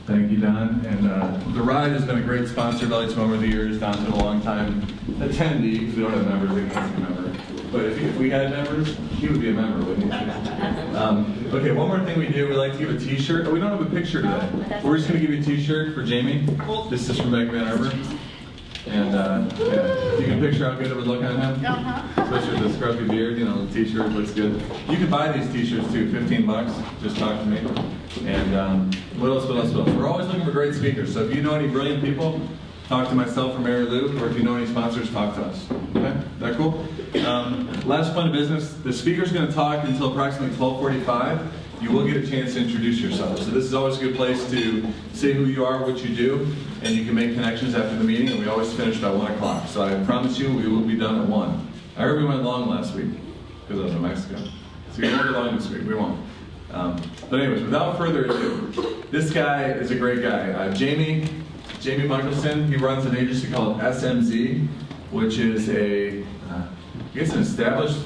Thank you, Don. And the ride has been a great sponsor of LA2M over the years. Don's been a long time attendee, because we don't have members, they can't be a member. But if we had members, he would be a member, wouldn't he? Okay, one more thing we do, we like to give a t-shirt. Oh, we don't have a picture today. We're just going to give you a t-shirt for Jamie. This is from Arbor. And yeah, you can picture how good it would look on him. Especially with the scruffy beard, you know, the t-shirt looks good. You can buy these t-shirts too, 15 bucks. Just talk to me. And what else? We're always looking for great speakers. So if you know any brilliant people, talk to myself or Mary Lou, or if you know any sponsors, talk to us. Okay? That cool? Last fun of business. The speaker's going to talk until approximately 12:45. You will get a chance to introduce yourself. So this is always a good place to say who you are, what you do, and you can make connections after the meeting, and we always finish by 1 o'clock. So I promise you we will be done at 1. I heard we went long last week, because I was in Mexico. So we won't go long this week, we won't. But anyways, without further ado, this guy is a great guy. Jamie Michelson, he runs an agency called SMZ, which is I guess an established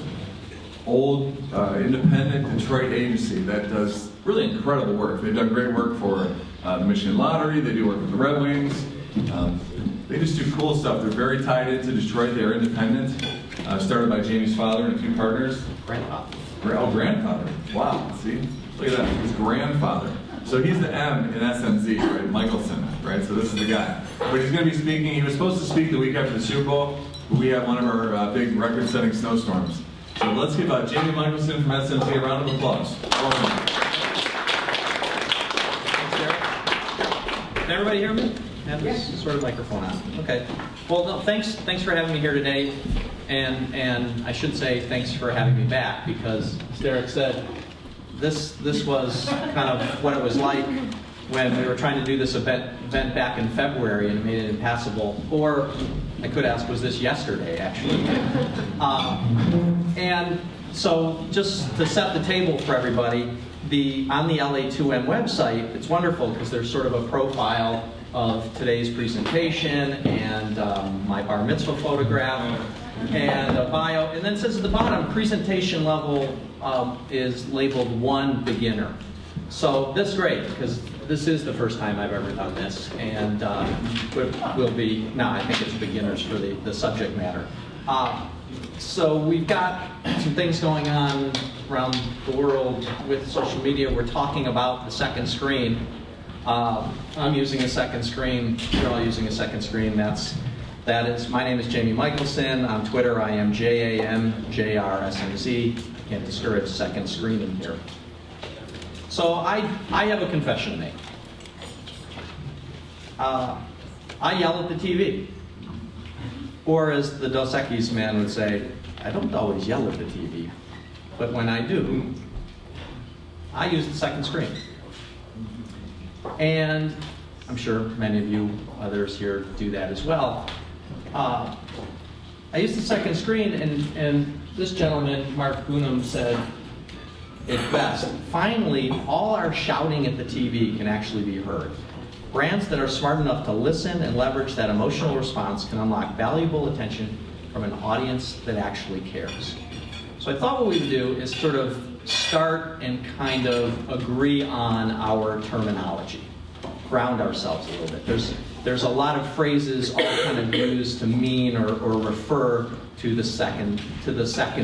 old independent Detroit agency that does really incredible work. They've done great work for the Michigan Lottery, they do work with the Red Wings. They just do cool stuff. They're very tied into Detroit, they're independent. Started by Jamie's father and a few partners. Grandfather. Oh, grandfather. Wow, see? Look at that, his grandfather. So he's the M in SMZ, right? Michelson, right? So this is the guy. But he's going to be speaking, he was supposed to speak the week after the Super Bowl, but we have one of our big record-setting snowstorms. So let's give Jamie Michelson from SMZ a round of applause. Welcome. Thanks, Derek. Can everybody hear me? Have this sort of microphone on. Okay. Well, no, thanks for having me here today, and I should say thanks for having me back, because as Derek said, this was kind of what it was like when we were trying to do this event back in February, and it made it impassable. Or I could ask, was this yesterday, actually? And so just to set the table for everybody, on the LA2M website, it's wonderful because there's sort of a profile of today's presentation and my bar mitzvah photograph and a bio. And then it says at the bottom, presentation level is labeled 1 beginner. So that's great, because this is the first time I've ever done this, and will be, now I think it's beginners for the subject matter. So we've got some things going on around the world with social media. We're talking about the second screen. I'm using a second screen. You're all using a second screen. My name is Jamie Michelson. On Twitter, I am JAMJRSMZ. Can't discourage second screening here. So I have a confession to make. I yell at the TV. Or as the Dos Equis man would say, I don't always yell at the TV, but when I do, I use the second screen. And I'm sure many of you others here do that as well. I use the second screen, and this gentleman, Mark Boonham, said it best. Finally, all our shouting at the TV can actually be heard. Brands that are smart enough to listen and leverage that emotional response can unlock valuable attention from an audience that actually cares. So I thought what we would do is sort of start and kind of agree on our terminology, ground ourselves a little bit. There's a lot of phrases all kind of used to mean or refer to the second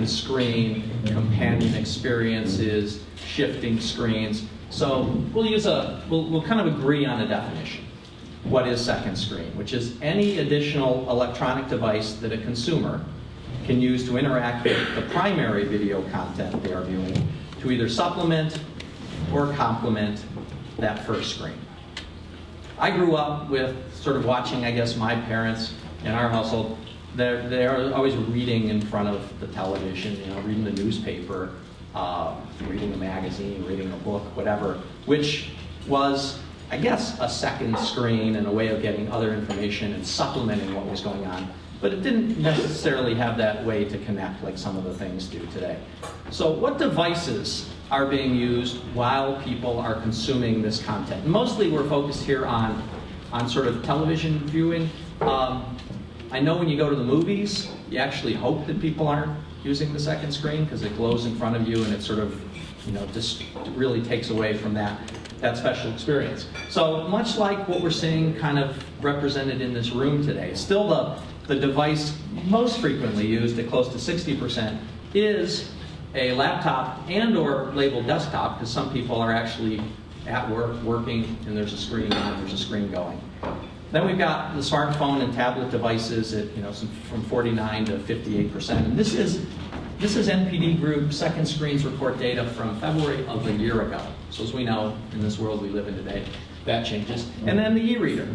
screen, companion experiences, shifting screens. So we'll kind of agree on a definition. What is second screen? Which is any additional electronic device that a consumer can use to interact with the primary video content they are viewing to either supplement or complement that first screen. I grew up with sort of watching, I guess, my parents in our household. They're always reading in front of the television, reading the newspaper, reading a magazine, reading a book, whatever, which was, I guess, a second screen and a way of getting other information and supplementing what was going on. But it didn't necessarily have that way to connect like some of the things do today. So what devices are being used while people are consuming this content? Mostly we're focused here on sort of television viewing. I know when you go to the movies, you actually hope that people aren't using the second screen because it glows in front of you and it sort of just really takes away from that special experience. So much like what we're seeing kind of represented in this room today, still the device most frequently used at close to 60% is a laptop and or labeled desktop, because some people are actually at work working and there's a screen on, there's a screen going. Then we've got the smartphone and tablet devices at from 49 to 58%. And this is NPD Group Second Screens report data from February of a year ago. So as we know, in this world we live in today, that changes. And then the e-reader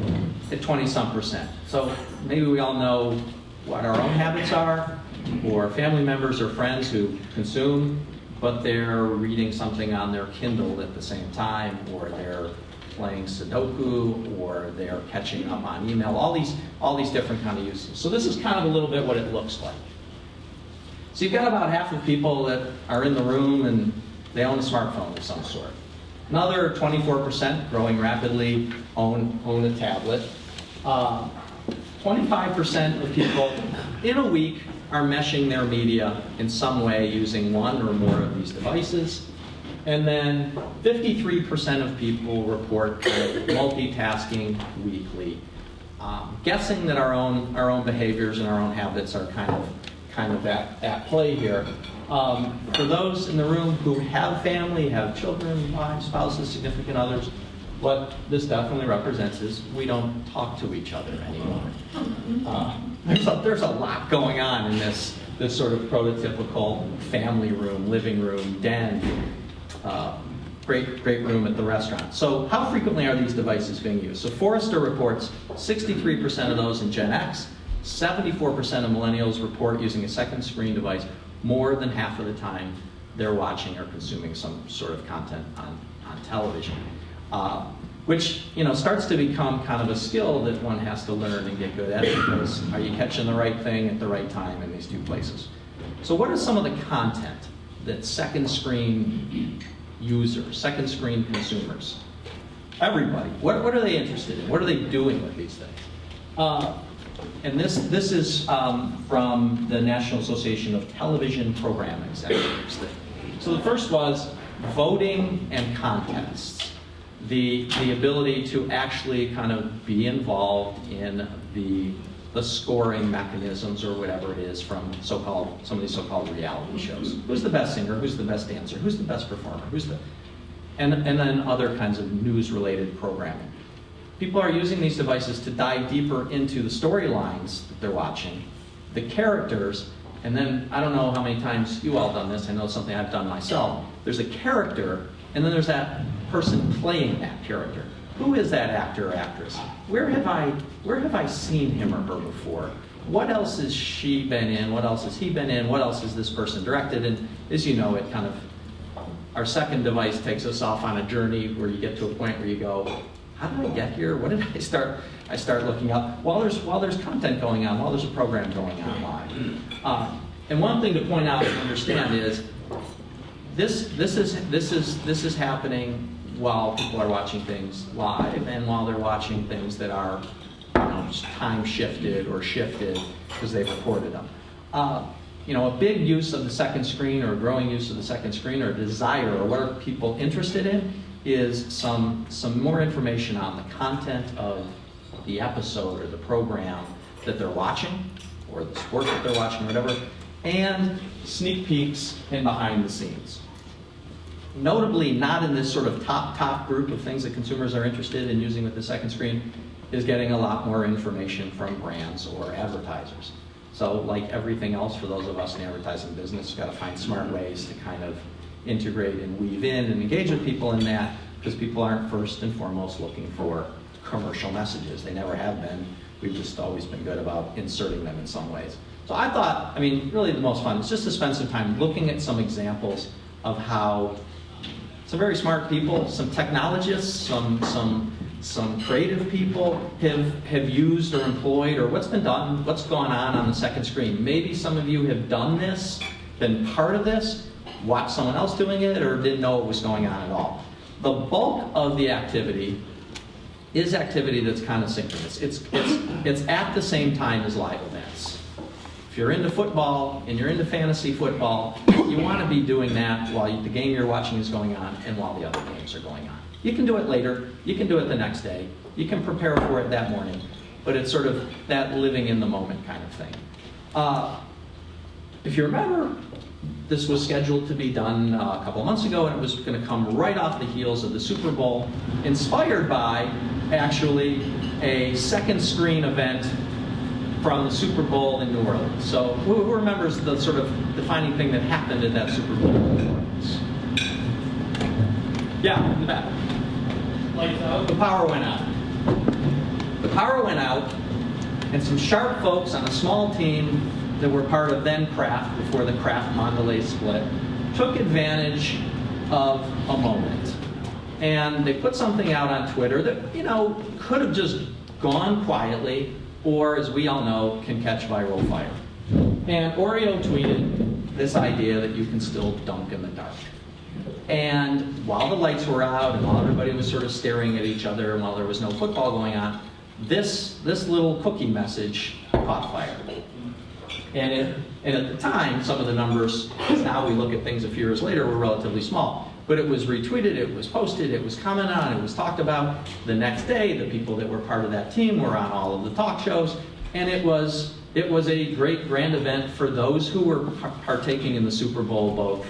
at 20-some%. So maybe we all know what our own habits are, or family members or friends who consume, but they're reading something on their Kindle at the same time, or they're playing Sudoku, or they're catching up on email, all these different kind of uses. So this is kind of a little bit what it looks like. So you've got about half of people that are in the room and they own a smartphone of some sort. Another 24%, growing rapidly, own a tablet. 25% of people in a week are meshing their media in some way using one or more of these devices. And then 53% of people report multitasking weekly, guessing that our own behaviors and our own habits are kind of at play here. For those in the room who have family, have children, wives, spouses, significant others, what this definitely represents is we don't talk to each other anymore. There's a lot going on in this sort of prototypical family room, living room, den, great room at the restaurant. So how frequently are these devices being used? So Forrester reports 63% of those in Gen X, 74% of millennials report using a second screen device more than half of the time they're watching or consuming some sort of content on television. Which starts to become kind of a skill that one has to learn and get good at, because are you catching the right thing at the right time in these two places? So what is some of the content that second screen users, second screen consumers, everybody, what are they interested in? What are they doing with these things? And this is from the National Association of Television Program Executives. So the first was voting and contests. The ability to actually kind of be involved in the scoring mechanisms or whatever it is from some of these so-called reality shows. Who's the best singer? Who's the best dancer? Who's the best performer? And then other kinds of news-related programming. People are using these devices to dive deeper into the storylines that they're watching, the characters, and then I don't know how many times you all done this. I know something I've done myself. There's a character, and then there's that person playing that character. Who is that actor or actress? Where have I seen him or her before? What else has she been in? What else has he been in? What else has this person directed? And as you know, it kind of, our second device takes us off on a journey where you get to a point where you go, how did I get here? What did I start? I start looking up while there's content going on, while there's a program going on live. And one thing to point out and understand is this is happening while people are watching things live and while they're watching things that are time shifted or shifted because they've recorded them. A big use of the second screen, or a growing use of the second screen, or desire, or what are people interested in, is some more information on the content of the episode or the program that they're watching, or the sport that they're watching, or whatever, and sneak peeks and behind the scenes. Notably, not in this sort of top group of things that consumers are interested in using with the second screen, is getting a lot more information from brands or advertisers. So like everything else for those of us in the advertising business, you've got to find smart ways to kind of integrate and weave in and engage with people in that, because people aren't first and foremost looking for commercial messages. They never have been. We've just always been good about inserting them in some ways. So I thought, really the most fun is just to spend some time looking at some examples of how some very smart people, some technologists, some creative people have used or employed, or what's been done, what's gone on the second screen. Maybe some of you have done this, been part of this, watched someone else doing it, or didn't know what was going on at all. The bulk of the activity is activity that's kind of synchronous. It's at the same time as live events. If you're into football and you're into fantasy football, you want to be doing that while the game you're watching is going on and while the other games are going on. You can do it later, you can do it the next day, you can prepare for it that morning, but it's sort of that living in the moment kind of thing. If you remember, this was scheduled to be done a couple of months ago, and it was going to come right off the heels of the Super Bowl, inspired by actually a second screen event from the Super Bowl in New Orleans. So who remembers the sort of defining thing that happened at that Super Bowl in New Orleans? Yeah, in the back. Lights out. The power went out. The power went out, and some sharp folks on a small team that were part of then Kraft, before the Kraft-Mondelez split, took advantage of a moment. And they put something out on Twitter that, could have just gone quietly, or, as we all know, can catch viral fire. And Oreo tweeted this idea that you can still dunk in the dark. And while the lights were out and while everybody was sort of staring at each other and while there was no football going on, this little cookie message caught fire. And at the time, some of the numbers, as now we look at things a few years later, were relatively small. But it was retweeted, it was posted, it was commented on, it was talked about. The next day, the people that were part of that team were on all of the talk shows. And it was a great grand event for those who were partaking in the Super Bowl, both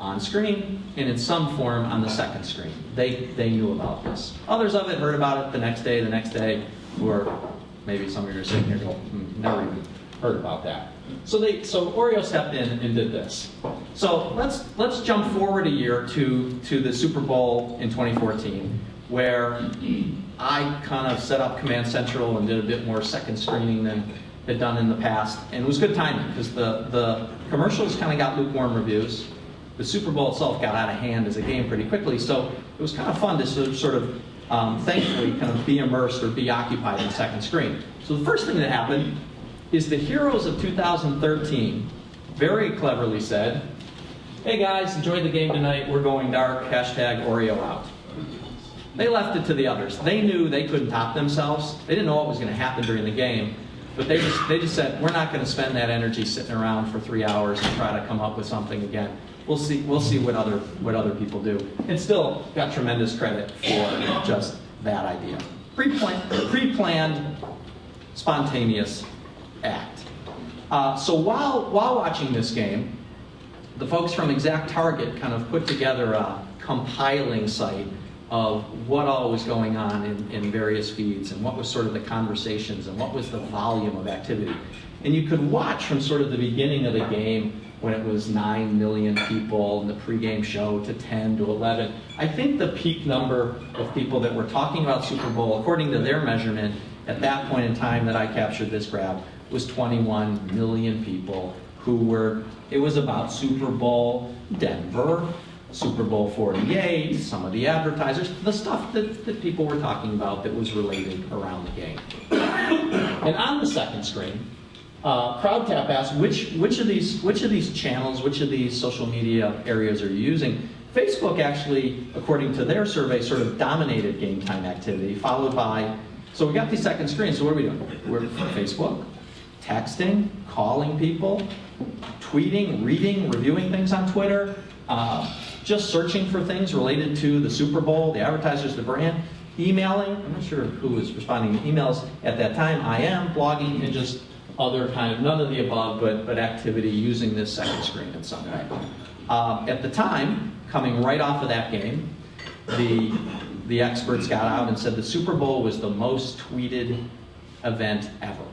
on screen and in some form on the second screen. They knew about this. Others of it heard about it the next day, or maybe some of you are sitting here going, never even heard about that. So Oreo stepped in and did this. So let's jump forward a year to the Super Bowl in 2014, where I kind of set up Command Central and did a bit more second screening than had done in the past, and it was good timing because the commercials kind of got lukewarm reviews. The Super Bowl itself got out of hand as a game pretty quickly, so it was kind of fun to sort of thankfully kind of be immersed or be occupied in second screen. So the first thing that happened is the heroes of 2013 very cleverly said, "Hey guys, enjoyed the game tonight, we're going dark, #Oreo out." They left it to the others. They knew they couldn't top themselves. They didn't know what was going to happen during the game, but they just said, we're not going to spend that energy sitting around for 3 hours and try to come up with something again. We'll see what other people do. And still got tremendous credit for just that idea. Pre-planned, spontaneous act. So while watching this game, the folks from Exact Target kind of put together a compiling site of what all was going on in various feeds and what was sort of the conversations and what was the volume of activity. And you could watch from sort of the beginning of the game when it was 9 million people in the pregame show to 10 to 11. I think the peak number of people that were talking about Super Bowl, according to their measurement, at that point in time that I captured this graph, was 21 million people it was about Super Bowl Denver, Super Bowl 48, some of the advertisers, the stuff that people were talking about that was related around the game. And on the second screen, CrowdTap asked, which of these channels, which of these social media areas are you using? Facebook actually, according to their survey, sort of dominated game time activity, followed by, so we got these second screens, so what are we doing? We're Facebook, texting, calling people, tweeting, reading, reviewing things on Twitter, just searching for things related to the Super Bowl, the advertisers, the brand, emailing. I'm not sure who was responding to emails at that time. I am blogging and just other kind of, none of the above, but activity using this second screen in some way. At the time, coming right off of that game, the experts got out and said the Super Bowl was the most tweeted event ever,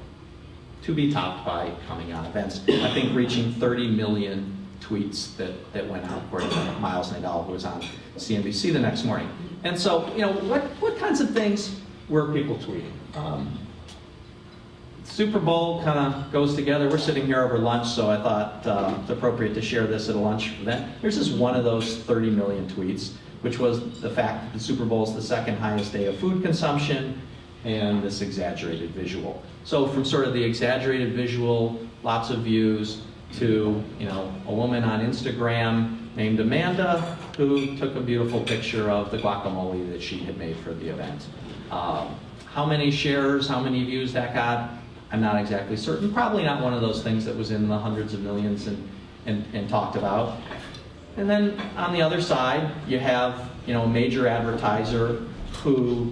to be topped by coming on events. I think reaching 30 million tweets that went out, according to Miles Nadal, who was on CNBC the next morning. And so, what kinds of things were people tweeting? Super Bowl kind of goes together. We're sitting here over lunch, so I thought it's appropriate to share this at a lunch event. Here's just one of those 30 million tweets, which was the fact that the Super Bowl is the second highest day of food consumption, and this exaggerated visual. So from sort of the exaggerated visual, lots of views, to a woman on Instagram named Amanda who took a beautiful picture of the guacamole that she had made for the event. How many shares, how many views that got, I'm not exactly certain. Probably not one of those things that was in the hundreds of millions and talked about. And then on the other side, you have a major advertiser who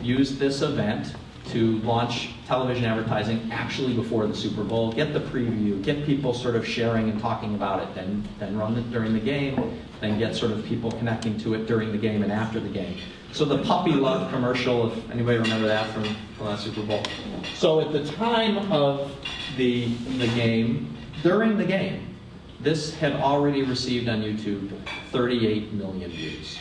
used this event to launch television advertising actually before the Super Bowl, get the preview, get people sort of sharing and talking about it, then run it during the game, then get sort of people connecting to it during the game and after the game. So the puppy love commercial, if anybody remember that from the last Super Bowl. So at the time of the game, during the game, this had already received on YouTube 38 million views.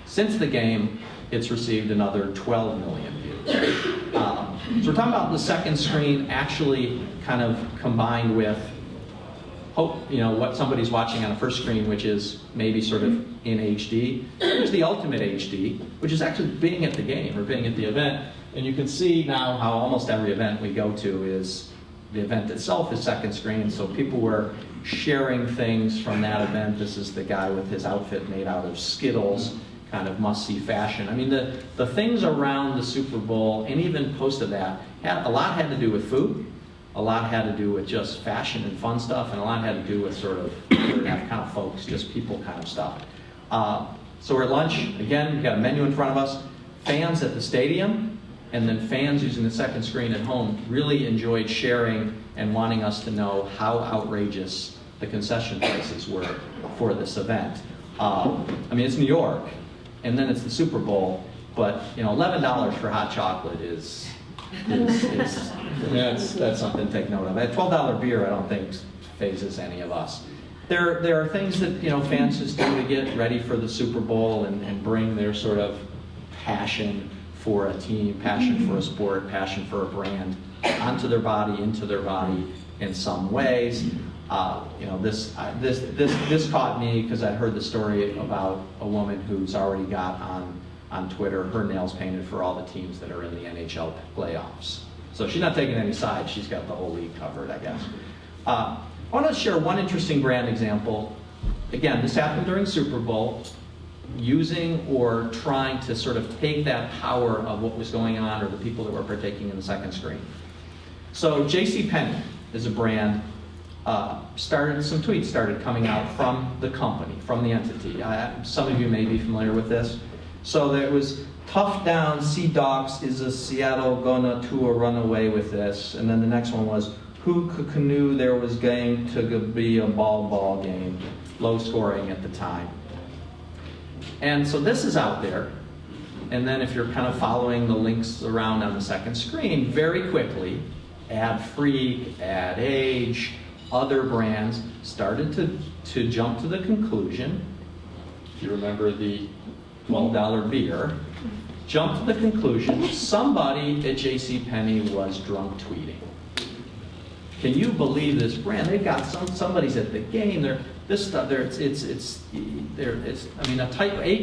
Since the game, it's received another 12 million views. So we're talking about the second screen actually kind of combined with what somebody's watching on a first screen, which is maybe sort of in HD. There's the ultimate HD, which is actually being at the game or being at the event. And you can see now how almost every event we go to is, the event itself is second screen, so people were sharing things from that event. This is the guy with his outfit made out of Skittles, kind of must-see fashion. I mean, the things around the Super Bowl, and even post of that, a lot had to do with food, a lot had to do with just fashion and fun stuff, and a lot had to do with sort of that kind of folks, just people kind of stuff. So we're at lunch. Again, we've got a menu in front of us. Fans at the stadium, and then fans using the second screen at home really enjoyed sharing and wanting us to know how outrageous the concession prices were for this event. I mean, it's New York, and then it's the Super Bowl, but $11 for hot chocolate is that's something to take note of. At $12 beer, I don't think phases any of us. There are things that fans just do to get ready for the Super Bowl and bring their sort of passion for a team, passion for a sport, passion for a brand onto their body, into their body in some ways. This caught me because I'd heard the story about a woman who's already got on Twitter her nails painted for all the teams that are in the NHL playoffs. So she's not taking any sides. She's got the whole league covered, I guess. I want to share one interesting brand example. Again, this happened during Super Bowl, using or trying to sort of take that power of what was going on or the people that were partaking in the second screen. So JCPenney is a brand. Some tweets started coming out from the company, from the entity. Some of you may be familiar with this. So there was, tough down, Sea Dogs, is a Seattle gonna to a runaway with this? And then the next one was, who could canoe there was going to be a ball game, low scoring at the time. And so this is out there. And then if you're kind of following the links around on the second screen, very quickly, Ad Freak, Ad Age, other brands started to jump to the conclusion, if you remember the $12 beer, jumped to the conclusion somebody at JCPenney was drunk tweeting. Can you believe this brand? They've got somebody's at the game. This stuff. A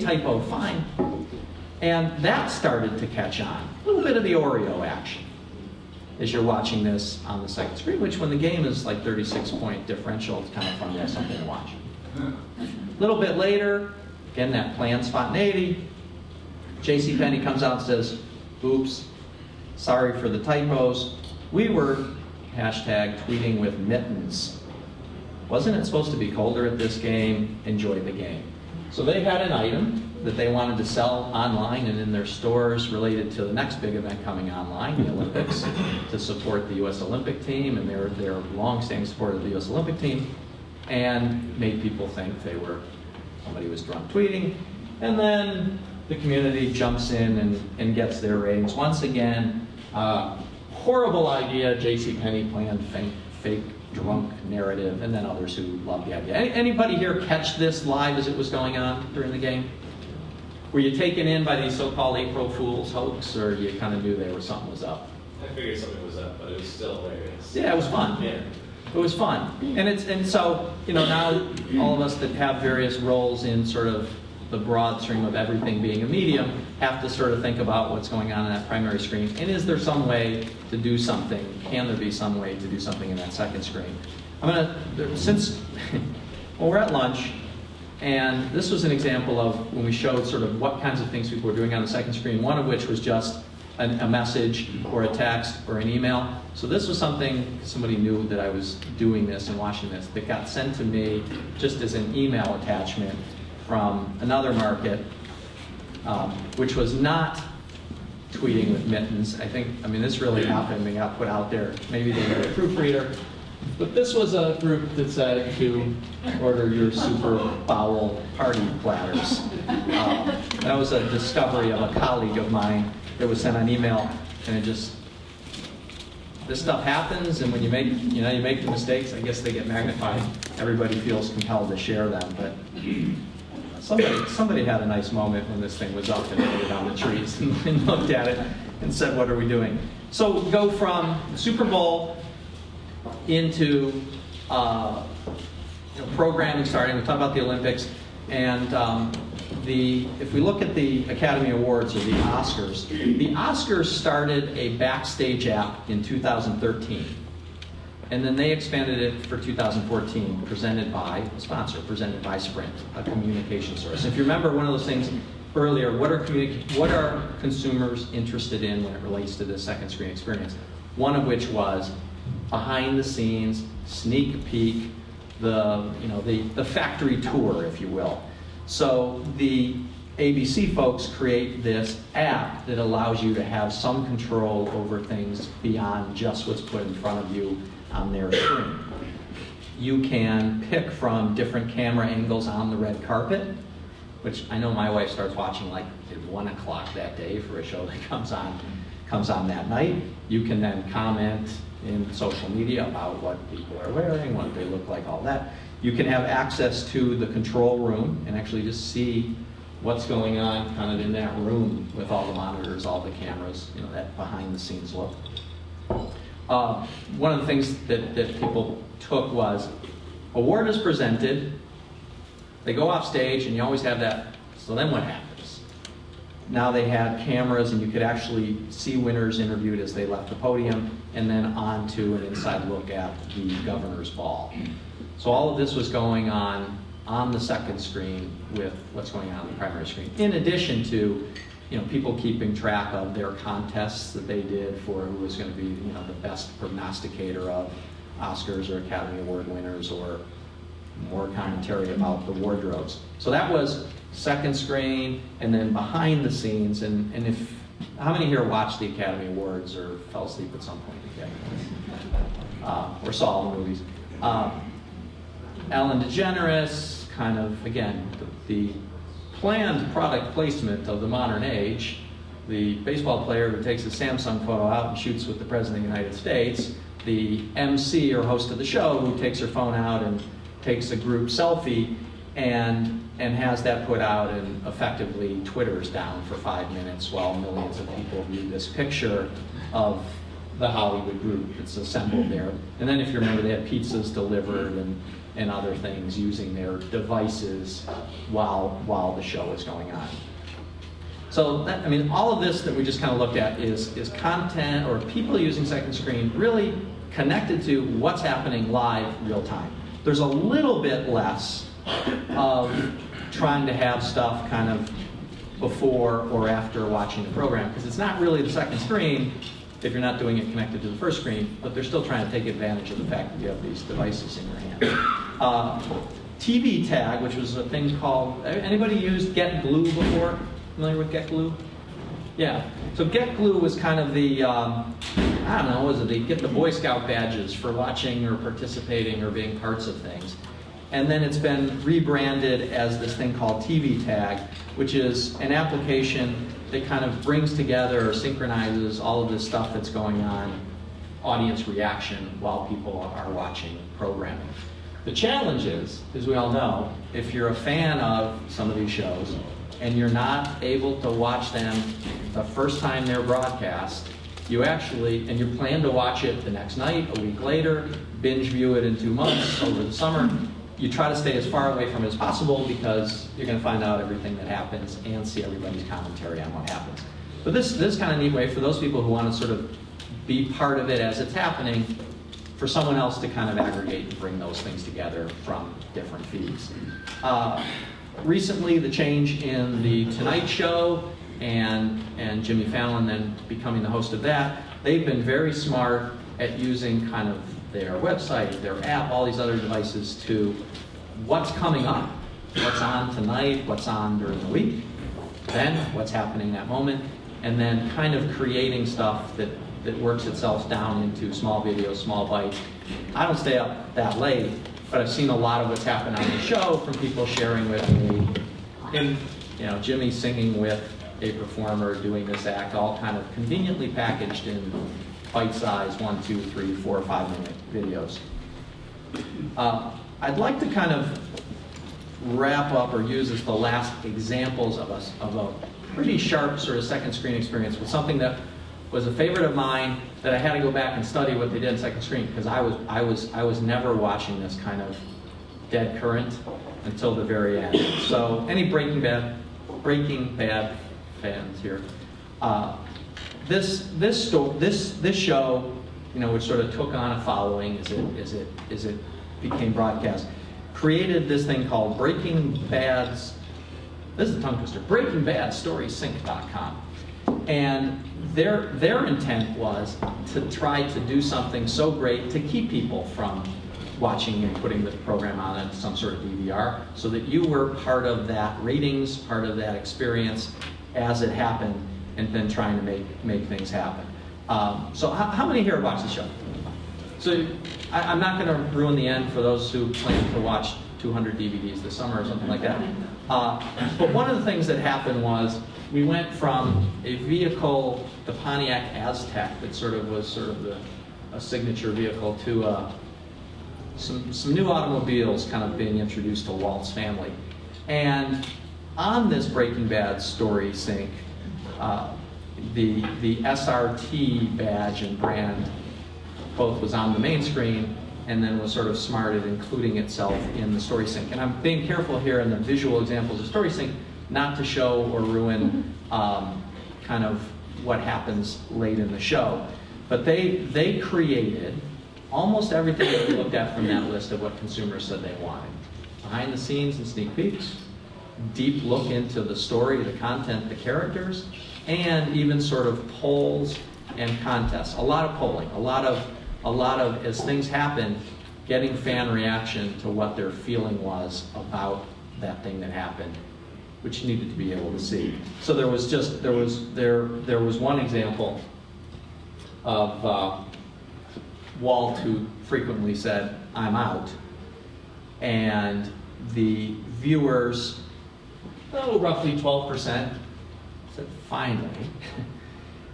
typo, fine. And that started to catch on. A little bit of the Oreo action as you're watching this on the second screen, which when the game is like 36-point differential, it's kind of fun to have something to watch. A little bit later, again, that planned spontaneity, JCPenney comes out and says, oops, sorry for the typos. We were, hashtag, tweeting with mittens. Wasn't it supposed to be colder at this game? Enjoy the game. So they had an item that they wanted to sell online and in their stores related to the next big event coming online, the Olympics, to support the U.S. Olympic team, and their long-standing support of the U.S. Olympic team, and made people think somebody was drunk tweeting. And then the community jumps in and gets their ratings. Once again, horrible idea, JCPenney planned fake drunk narrative, and then others who love the idea. Anybody here catch this live as it was going on during the game? Were you taken in by these so-called April Fool's hoax, or you kind of knew something was up? I figured something was up, but it was still hilarious. Yeah, it was fun. Yeah. It was fun. And so, now all of us that have various roles in sort of the broad stream of everything being a medium have to sort of think about what's going on that primary screen. And is there some way to do something? Can there be some way to do something in that second screen? We're at lunch, and this was an example of when we showed sort of what kinds of things people were doing on the second screen, one of which was just a message or a text or an email. So this was something, somebody knew that I was doing this and watching this, that got sent to me just as an email attachment from another market, which was not tweeting with mittens. I mean, this really happened. They got put out there. Maybe they were a proofreader. But this was a group that said to order your super foul party platters. That was a discovery of a colleague of mine that was sent on email, and this stuff happens, and when you make the mistakes, I guess they get magnified. Everybody feels compelled to share them, but somebody had a nice moment when this thing was up and wrote it on the trees and looked at it and said, what are we doing? So go from Super Bowl into programming starting. We talked about the Olympics, and if we look at the Academy Awards or the Oscars started a backstage app in 2013, and then they expanded it for 2014, presented by Sprint, a communication source. If you remember one of those things earlier, what are consumers interested in when it relates to the second screen experience? One of which was behind the scenes, sneak peek, the factory tour, if you will. So the ABC folks create this app that allows you to have some control over things beyond just what's put in front of you on their screen. You can pick from different camera angles on the red carpet, which I know my wife starts watching like at 1 o'clock that day for a show that comes on that night. You can then comment in social media about what people are wearing, what they look like, all that. You can have access to the control room and actually just see what's going on kind of in that room with all the monitors, all the cameras, that behind the scenes look. One of the things that people took was, award is presented, they go off stage, and you always have that, so then what happens? Now they had cameras, and you could actually see winners interviewed as they left the podium, and then on to an inside look at the governor's ball. So all of this was going on the second screen with what's going on the primary screen, in addition to people keeping track of their contests that they did for who was going to be the best prognosticator of Oscars or Academy Award winners, or more commentary about the wardrobes. So that was second screen, and then behind the scenes. And how many here watched the Academy Awards or fell asleep at some point or saw all the movies? Ellen DeGeneres, kind of, again, the planned product placement of the modern age. The baseball player who takes a Samsung photo out and shoots with the President of the United States. The MC or host of the show who takes her phone out and takes a group selfie and has that put out and effectively Twitters down for 5 minutes while millions of people view this picture of the Hollywood group that's assembled there. And then if you remember, they had pizzas delivered and other things using their devices while the show is going on. So all of this that we just kind of looked at is content or people using second screen really connected to what's happening live real time. There's a little bit less of trying to have stuff kind of before or after watching the program, because it's not really the second screen if you're not doing it connected to the first screen, but they're still trying to take advantage of the fact that you have these devices in your hand. Tvtag, which was a thing called, anybody used Get Glue before? Familiar with Get Glue? Yeah. So Get Glue was kind of the, they get the Boy Scout badges for watching or participating or being parts of things. And then it's been rebranded as this thing called Tvtag, which is an application that kind of brings together or synchronizes all of this stuff that's going on, audience reaction, while people are watching programming. The challenge is, as we all know, if you're a fan of some of these shows and you're not able to watch them the first time they're broadcast, you plan to watch it the next night, a week later, binge view it in 2 months over the summer, you try to stay as far away from it as possible because you're going to find out everything that happens and see everybody's commentary on what happens. But this is kind of a neat way for those people who want to sort of be part of it as it's happening, for someone else to kind of aggregate and bring those things together from different feeds. Recently, the change in The Tonight Show and Jimmy Fallon then becoming the host of that, they've been very smart at using kind of their website, their app, all these other devices to what's coming up, what's on tonight, what's on during the week, then what's happening that moment, and then kind of creating stuff that works itself down into small videos, small bites. I don't stay up that late, but I've seen a lot of what's happened on the show from people sharing with me. And, Jimmy singing with a performer doing this act, all kind of conveniently packaged in bite-sized 1, 2, 3, 4, 5-minute videos. I'd like to kind of wrap up or use as the last examples of a pretty sharp sort of second screen experience with something that was a favorite of mine that I had to go back and study what they did in second screen, because I was never watching this kind of dead current until the very end. So any Breaking Bad fans here, this show, which sort of took on a following as it became broadcast, created this thing called Breaking Bad's. This is a tongue twister. BreakingBadStorySync.com. And their intent was to try to do something so great to keep people from watching and putting the program on some sort of DVR, so that you were part of that ratings, part of that experience as it happened, and then trying to make things happen. So how many here have watched the show? So I'm not going to ruin the end for those who plan to watch 200 DVDs this summer or something like that. But one of the things that happened was we went from a vehicle, the Pontiac Aztec, that was a signature vehicle, to some new automobiles kind of being introduced to Walt's family. And on this Breaking Bad story sync, the SRT badge and brand both was on the main screen, and then was sort of smart at including itself in the story sync. And I'm being careful here in the visual examples of story sync not to show or ruin kind of what happens late in the show. But they created almost everything that we looked at from that list of what consumers said they wanted. Behind the scenes and sneak peeks, deep look into the story, the content, the characters, and even sort of polls and contests. A lot of polling, a lot of, as things happen, getting fan reaction to what their feeling was about that thing that happened, which you needed to be able to see. So there was one example of Walt, who frequently said, "I'm out," and the viewers, roughly 12%, said, "Finally,"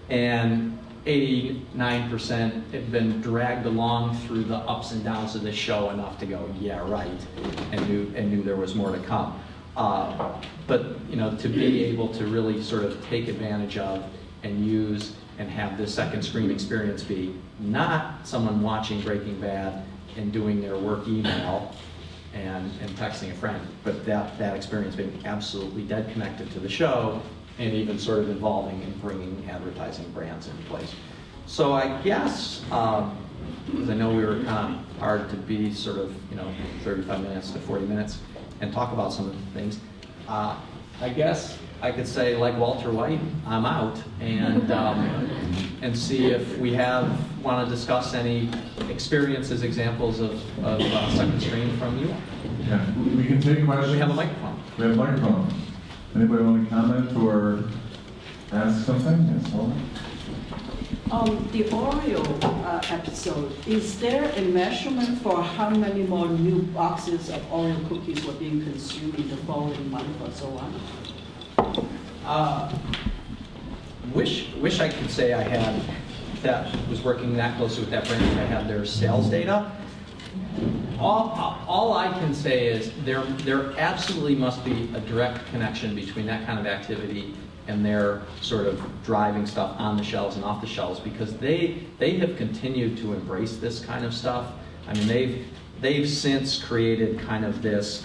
and 89% had been dragged along through the ups and downs of the show enough to go, "Yeah, right," and knew there was more to come. But to be able to really sort of take advantage of and use and have this second screen experience be not someone watching Breaking Bad and doing their work email and texting a friend, but that experience being absolutely dead connected to the show, and even sort of involving and bringing advertising brands into place. So I guess, because I know we were kind of hard to be sort of 35 minutes to 40 minutes and talk about some of the things, I guess I could say, like Walter White, I'm out, and see if we want to discuss any experiences, examples of second screen from you. Yeah, we can take questions. We have a microphone. We have a microphone. Anybody want to comment or ask something? Yes, hold on. The Oreo episode, is there a measurement for how many more new boxes of Oreo cookies were being consumed in the following month or so on? Wish I could say I had that was working that closely with that brand. I had their sales data. All I can say is there absolutely must be a direct connection between that kind of activity and their sort of driving stuff on the shelves and off the shelves, because they have continued to embrace this kind of stuff. I mean, they've since created kind of this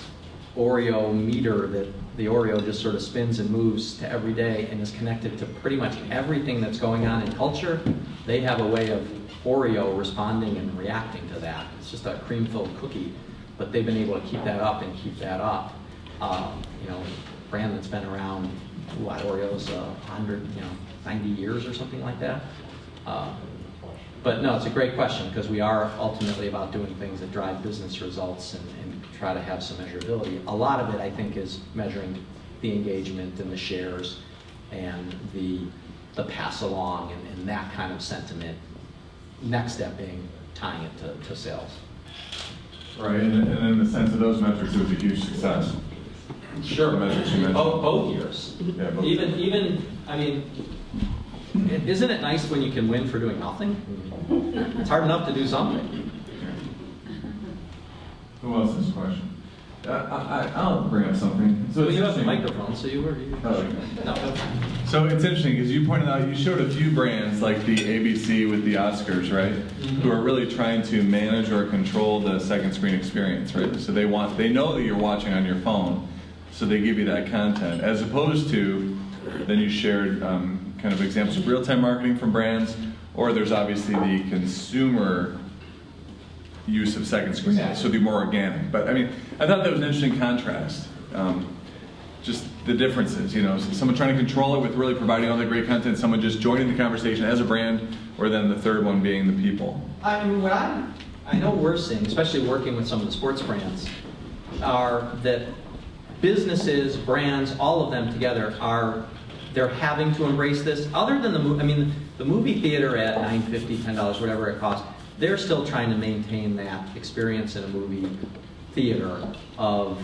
Oreo meter that the Oreo just sort of spins and moves to every day and is connected to pretty much everything that's going on in culture. They have a way of Oreo responding and reacting to that. It's just a cream-filled cookie, but they've been able to keep that up and keep that up. Brand that's been around Oreo's 100, 90 years or something like that. But no, it's a great question because we are ultimately about doing things that drive business results and try to have some measurability. A lot of it, I think, is measuring the engagement and the shares and the pass along and that kind of sentiment. Next step being tying it to sales. Right, and in the sense of those metrics, it was a huge success. Sure. The metrics you mentioned. Both years. Yeah, both. Even, I mean, isn't it nice when you can win for doing nothing? It's hard enough to do something. Who else has a question? I'll bring up something. So Well, it's you have the interesting. microphone, so you were. Oh, okay. No. So it's interesting because you pointed out, you showed a few brands like the ABC with the Oscars, right? Mm-hmm. Who are really trying to manage or control the second screen experience, right? So they know that you're watching on your phone, so they give you that content. As opposed to, then you shared kind of examples of real-time marketing from brands, or there's obviously the consumer use of second screen, so it'd be more organic. But I mean, I thought that was an interesting contrast. Just the differences, someone trying to control it with really providing all the great content, someone just joining the conversation as a brand, or then the third one being the people. I mean, what I know we're seeing, especially working with some of the sports brands, are that businesses, brands, all of them together they're having to embrace this. Other than the movie theater at $9.50, $10, whatever it costs, they're still trying to maintain that experience in a movie theater of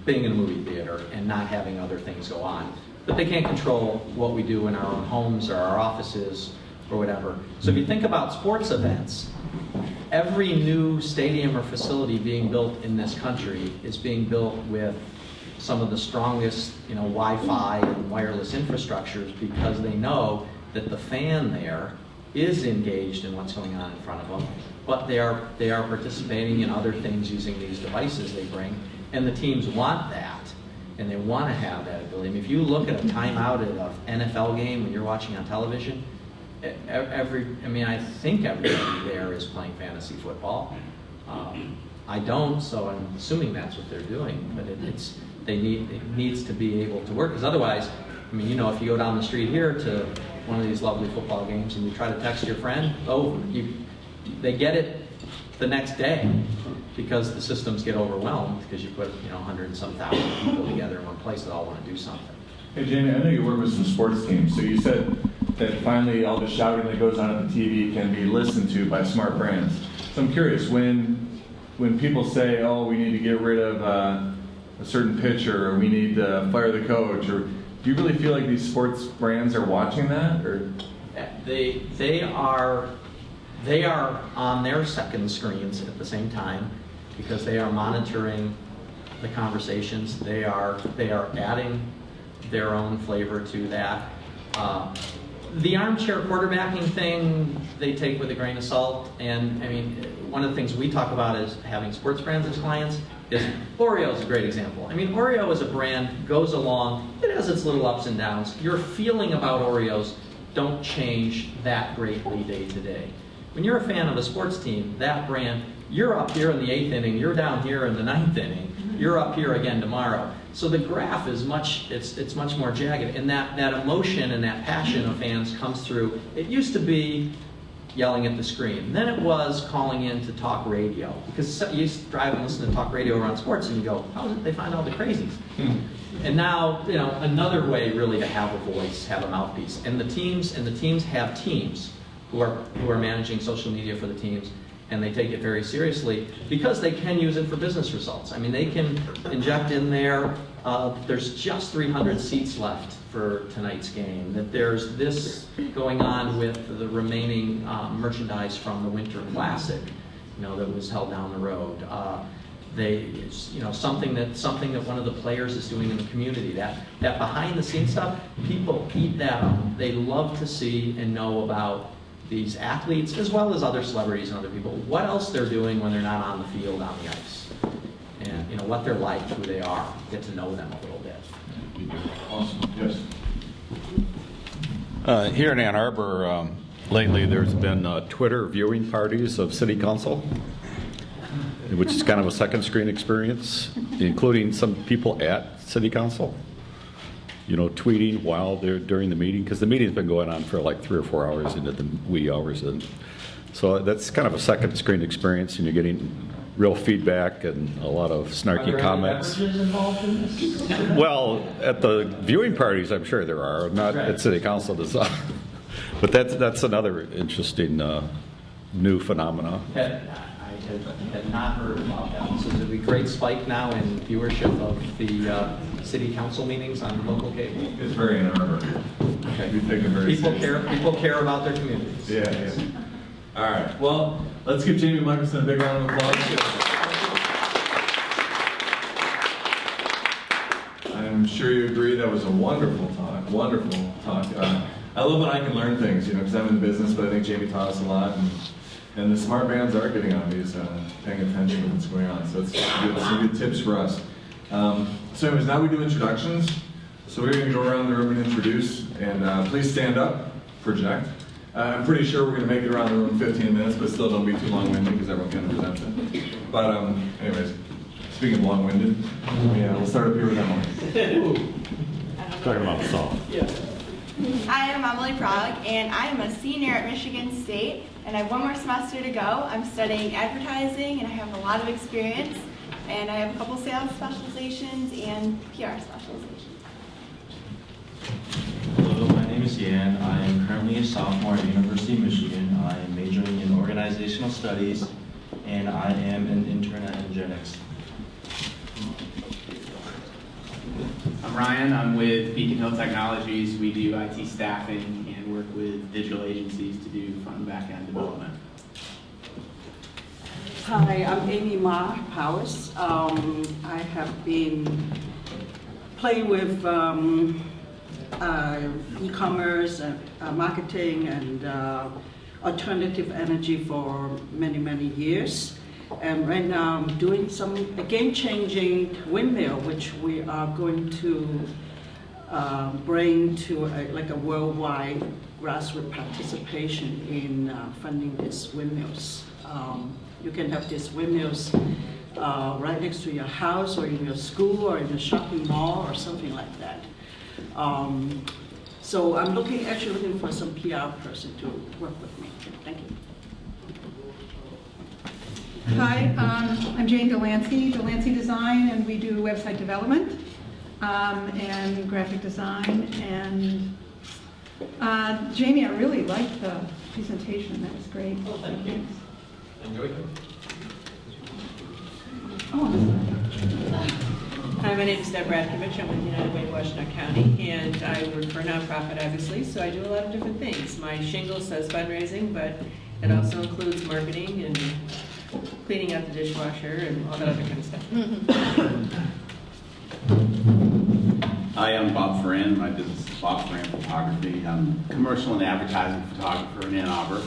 being in a movie theater and not having other things go on. But they can't control what we do in our own homes or our offices or whatever. So if you think about sports events, every new stadium or facility being built in this country is being built with some of the strongest, Wi-Fi and wireless infrastructures because they know that the fan there is engaged in what's going on in front of them, but they are participating in other things using these devices they bring, and the teams want that, and they want to have that ability. I mean, if you look at a timeout at an NFL game when you're watching on television, I think everybody there is playing fantasy football. I don't, so I'm assuming that's what they're doing, but it needs to be able to work, because otherwise, if you go down the street here to one of these lovely football games and you try to text your friend, they get it the next day because the systems get overwhelmed because you put 100 and some thousand people together in one place that all want to do something. Hey Jamie, I know you work with some sports teams, so you said that finally all the shouting that goes on at the TV can be listened to by smart brands. So I'm curious, when people say, oh, we need to get rid of a certain pitcher, or we need to fire the coach, or do you really feel like these sports brands are watching that, or? They are on their second screens at the same time because they are monitoring the conversations. They are adding their own flavor to that. The armchair quarterbacking thing they take with a grain of salt, and one of the things we talk about is having sports brands as clients is Oreo is a great example. Oreo as a brand goes along, it has its little ups and downs. Your feeling about Oreos don't change that greatly day to day. When you're a fan of a sports team, that brand, you're up here in the 8th inning, you're down here in the 9th inning, you're up here again tomorrow. So the graph is much more jagged, and that emotion and that passion of fans comes through. It used to be yelling at the screen. Then it was calling in to talk radio, because you used to drive and listen to talk radio around sports and you go, how did they find all the crazies? And now, another way really to have a voice, have a mouthpiece. And the teams have teams who are managing social media for the teams, and they take it very seriously because they can use it for business results. They can inject in there, there's just 300 seats left for tonight's game, that there's this going on with the remaining merchandise from the Winter Classic, that was held down the road. Something that one of the players is doing in the community, that behind the scenes stuff, people eat that up. They love to see and know about these athletes as well as other celebrities and other people, what else they're doing when they're not on the field, on the ice, and what they're like, who they are, get to know them a little bit. Awesome. Yes. Here in Ann Arbor, lately there's been Twitter viewing parties of City Council, which is kind of a second screen experience, including some people at City Council. tweeting while they're during the meeting, because the meeting's been going on for like 3 or 4 hours into the wee hours. And so that's kind of a second screen experience, and you're getting real feedback and a lot of snarky comments. Are there any beverages involved in this? Well, at the viewing parties, I'm sure there are, not at City Council design. But that's another interesting new phenomena. I had not heard about that. So there's a great spike now in viewership of the city council meetings on local cable. It's very Ann Arbor. Okay. We take it very People seriously. care. People care about their communities. Yeah. All right. Well, let's give Jamie Michelson a big round of applause. I'm sure you agree that was a wonderful talk. Wonderful talk. I love when I can learn things, because I'm in the business, but I think Jamie taught us a lot, and the smart bands are getting on these, paying attention to what's going on. So it's some good tips for us. So anyways, now we do introductions. So we're going to go around the room and introduce, and please stand up, project. I'm pretty sure we're going to make it around the room in 15 minutes, but still don't be too long-winded because everyone can present it. But anyways, speaking of long-winded, we'll start up here with Emily. Talking about salt. I am Emily Prague, and I am a senior at Michigan State, and I have one more semester to go. I'm studying advertising, and I have a lot of experience, and I have a couple sales specializations and PR specializations. Hello, my name is Yan. I am currently a sophomore at University of Michigan. I am majoring in organizational studies, and I am an intern at Engenics. I'm Ryan. I'm with Beacon Hill Technologies. We do IT staffing and work with digital agencies to do front and back end development. Hi, I'm Amy Ma Powers. I have been playing with e-commerce and marketing and alternative energy for many, many years. And right now I'm doing a game-changing windmill, which we are going to bring to a worldwide grassroots participation in funding these windmills. You can have these windmills right next to your house or in your school or in a shopping mall or something like that. So I'm actually looking for some PR person to work with me. Thank you. Hi, I'm Jane Delancey Design, and we do website development and graphic design. And Jamie, I really liked the presentation. That was great. Oh, thank you. Enjoyed it. Hi, my name is Deb Radkovich. I'm with United Way of Washington County, and I work for a nonprofit, obviously, so I do a lot of different things. My shingle says fundraising, but it also includes marketing and cleaning out the dishwasher and all that other kind of stuff. Hi, I'm Bob Ferran. My business is Bob Ferran Photography. I'm a commercial and advertising photographer in Ann Arbor.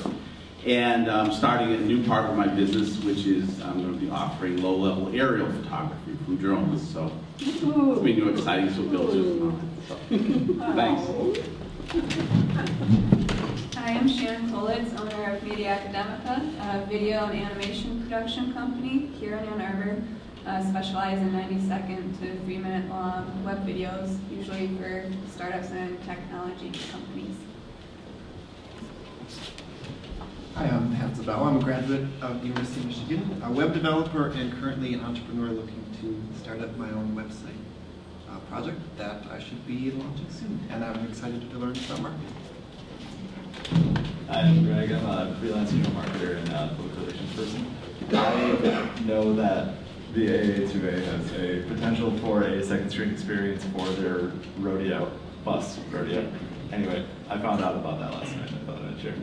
And I'm starting a new part of my business, which is I'm going to be offering low-level aerial photography from drones. So it's going to be new, exciting, so Bill too. So, thanks. Hi, I'm Sharon Politz, owner of Media Academica, a video and animation production company here in Ann Arbor. Specialize in 90-second to 3-minute long web videos, usually for startups and technology companies. Hi, I'm Hans Zabel. I'm a graduate of the University of Michigan, a web developer and currently an entrepreneur looking to start up my own website project that I should be launching soon. And I'm excited to learn about marketing. I'm Greg. I'm a freelance digital marketer and public relations person. I know that the LA2M has a potential for a second screen experience for their bus rodeo. Anyway, I found out about that last night. I thought I'd share.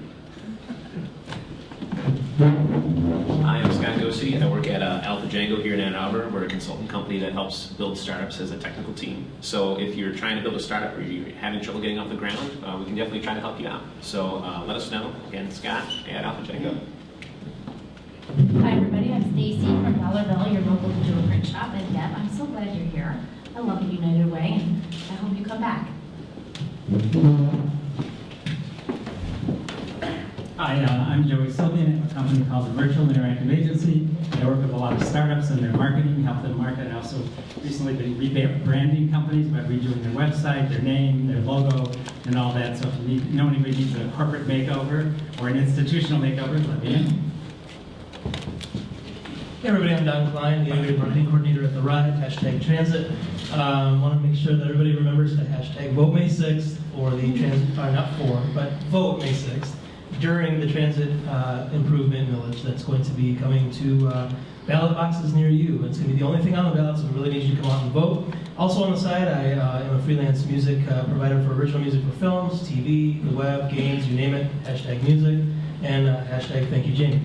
I am Scott Gosey. I work at Alpha Django here in Ann Arbor. We're a consultant company that helps build startups as a technical team. So if you're trying to build a startup or you're having trouble getting off the ground, we can definitely try to help you out. So let us know. Again, Scott at Alpha Django. Hi everybody, I'm Stacy from Dollarville, your local digital print shop. And Deb, I'm so glad you're here. I love United Way, and I hope you come back. Hi, I'm Joey Sylvian at a company called the Virtual Interactive Agency. I work with a lot of startups and their marketing, help them market. I also recently been rebranding companies by redoing their website, their name, their logo, and all that. So if you know anybody needs a corporate makeover or an institutional makeover, let me know. Hey everybody, I'm Don Klein, the Innovative Marketing Coordinator at the Ride, #Transit. Want to make sure that everybody remembers to #vote May 6th for the transit, not for, but vote May 6th during the transit improvement millage that's going to be coming to ballot boxes near you. It's going to be the only thing on the ballot, so we really need you to come out and vote. Also on the side, I am a freelance music provider for original music for films, TV, the web, games, you name it, #music, and #thank you Jamie.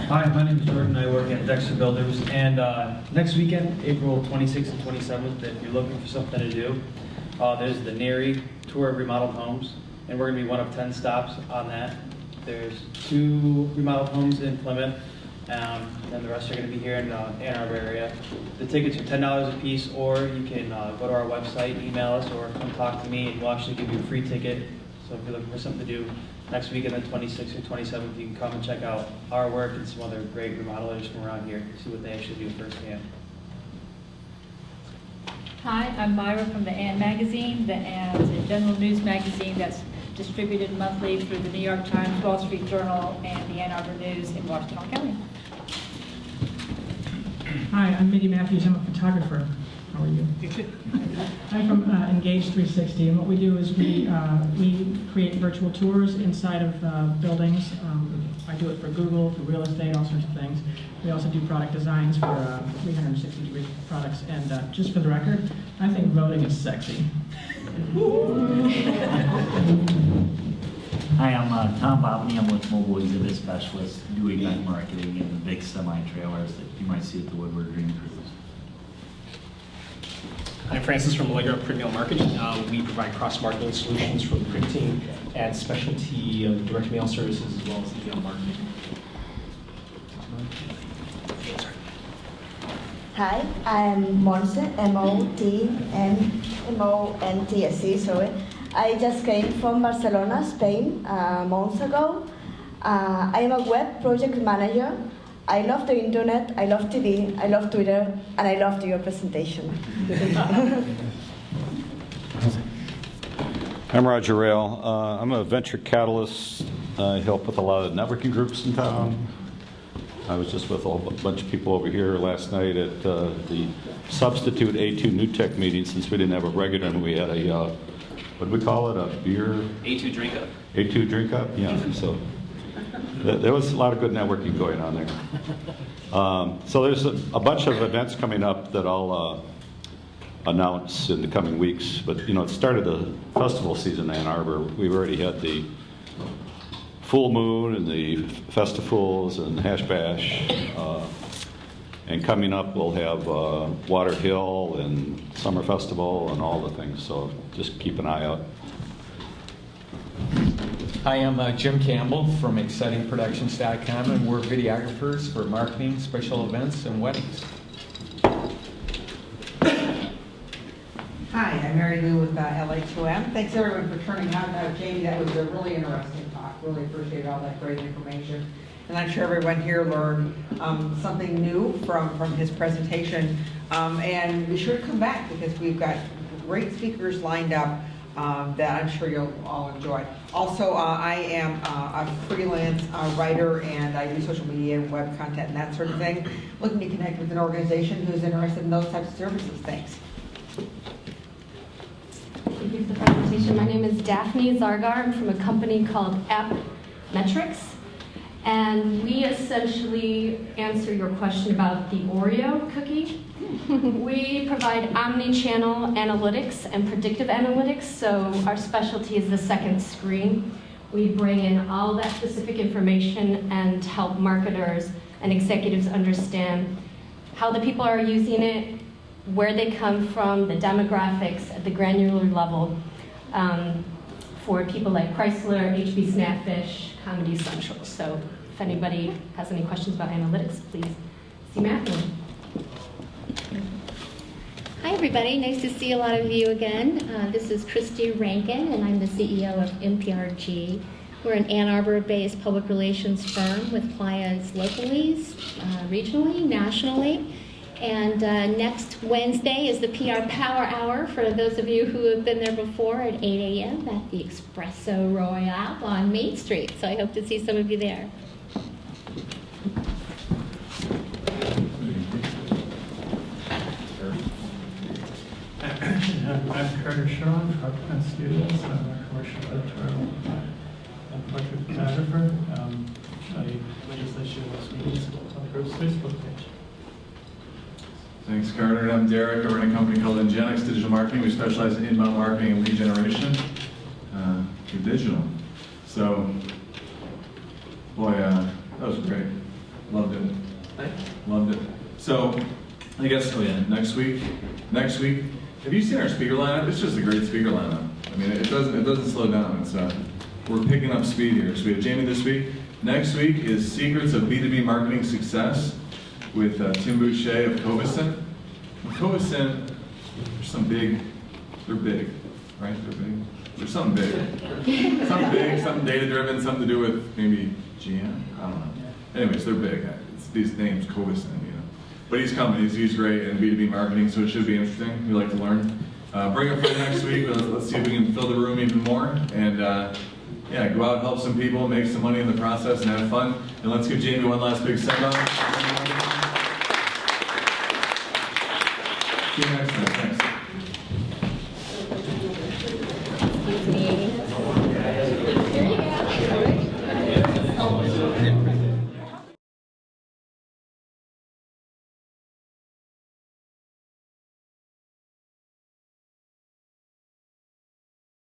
Hi, my name is Jordan. I work at Dexter Builders. And next weekend, April 26th and 27th, if you're looking for something to do, there's the NARI Tour of Remodeled Homes. And we're going to be one of 10 stops on that. There's 2 remodeled homes in Plymouth, and then the rest are going to be here in the Ann Arbor area. The tickets are $10 a piece, or you can go to our website, email us, or come talk to me, and we'll actually give you a free ticket. So if you're looking for something to do next weekend, the 26th or 27th, you can come and check out our work and some other great remodelers from around here, see what they actually do firsthand. Hi, I'm Myra from the Ann Magazine. The Ann is a general news magazine that's distributed monthly through the New York Times, Wall Street Journal, and the Ann Arbor News in Washington County. Hi, I'm Mindy Matthews. I'm a photographer. How are you? I'm from Engage 360, and what we do is we create virtual tours inside of buildings. I do it for Google, for real estate, all sorts of things. We also do product designs for 360-degree products. And just for the record, I think voting is sexy. Hi, I'm Tom Bobney. I'm with Mobile Exhibit Specialist, do event marketing in the big semi-trailers that you might see at the Woodward Dream Cruise. I'm Francis from Allegro Print Mail Marketing. We provide cross-marketing solutions for the print team, add specialty direct mail services as well as email marketing. Hi, I'm Monse, M-O-N-T-S-E, sorry. I just came from Barcelona, Spain, months ago. I am a web project manager. I love the internet, I love TV, I love Twitter, and I loved your presentation. I'm Roger Rayle. I'm a venture catalyst. I help with a lot of networking groups in town. I was just with a bunch of people over here last night at the substitute A2 New Tech meeting, since we didn't have a regular, and we had a, what do we call it, a beer? A2 drink up. A2 drink up, yeah. So there was a lot of good networking going on there. So there's a bunch of events coming up that I'll announce in the coming weeks. But you know, it started the festival season in Ann Arbor. We've already had the Full Moon and the festivals and Hash Bash. And coming up, we'll have Water Hill and Summer Festival and all the things. So just keep an eye out. Hi, I'm Jim Campbell from ExcitingProductions.com, and we're videographers for marketing, special events, and weddings. Hi, I'm Mary Lou with LA2M. Thanks everyone for turning out. Jamie, that was a really interesting talk. Really appreciate all that great information. And I'm sure everyone here learned something new from his presentation. And be sure to come back because we've got great speakers lined up that I'm sure you'll all enjoy. Also, I am a freelance writer, and I do social media and web content and that sort of thing. Looking to connect with an organization who's interested in those types of services. Thanks. Thank you for the presentation. My name is Daphne Zargon. I'm from a company called Metrics, and we essentially answer your question about the Oreo cookie. We provide omni-channel analytics and predictive analytics, so our specialty is the second screen. We bring in all that specific information and help marketers and executives understand how the people are using it, where they come from, the demographics at the granular level for people like Chrysler, HB Snapfish, Comedy Central. So if anybody has any questions about analytics, please see Matthew. Hi, Hi, everybody. Nice to see a lot of you again. This is Christy Rankin, and I'm the CEO of MPRG. We're an Ann Arbor-based public relations firm with clients locally, regionally, nationally. And next Wednesday is the PR Power Hour for those of you who have been there before at 8 a.m. at the Espresso Royale on Main Street. So I hope to see some of you there. I'm Carter Shawn, Upland Studios. I'm a commercial editorial and portrait photographer. My legislation was released on the group's Facebook page. Thanks, Carter. And I'm Derek. I run a company called Ingenix Digital Marketing. We specialize in inbound marketing and lead generation through digital. So, boy, that was great. Loved it. Loved it. So, I guess, next week, have you seen our speaker lineup? It's just a great speaker lineup. I mean, it doesn't slow down. It's we're picking up speed here. So we have Jamie this week. Next week is Secrets of B2B Marketing Success with Tim Boucher of Covison. Covison, they're big, right? They're big. There's something big. Something big, something data-driven, something to do with maybe GM? I don't know. Anyways, they're big. It's these names, Covison, you know. But he's coming. He's great in B2B marketing, so it should be interesting. We like to learn. Bring a friend next week. Let's see if we can fill the room even more. And yeah, go out, help some people, make some money in the process, and have fun. And let's give Jamie one last big send-off. See you next time.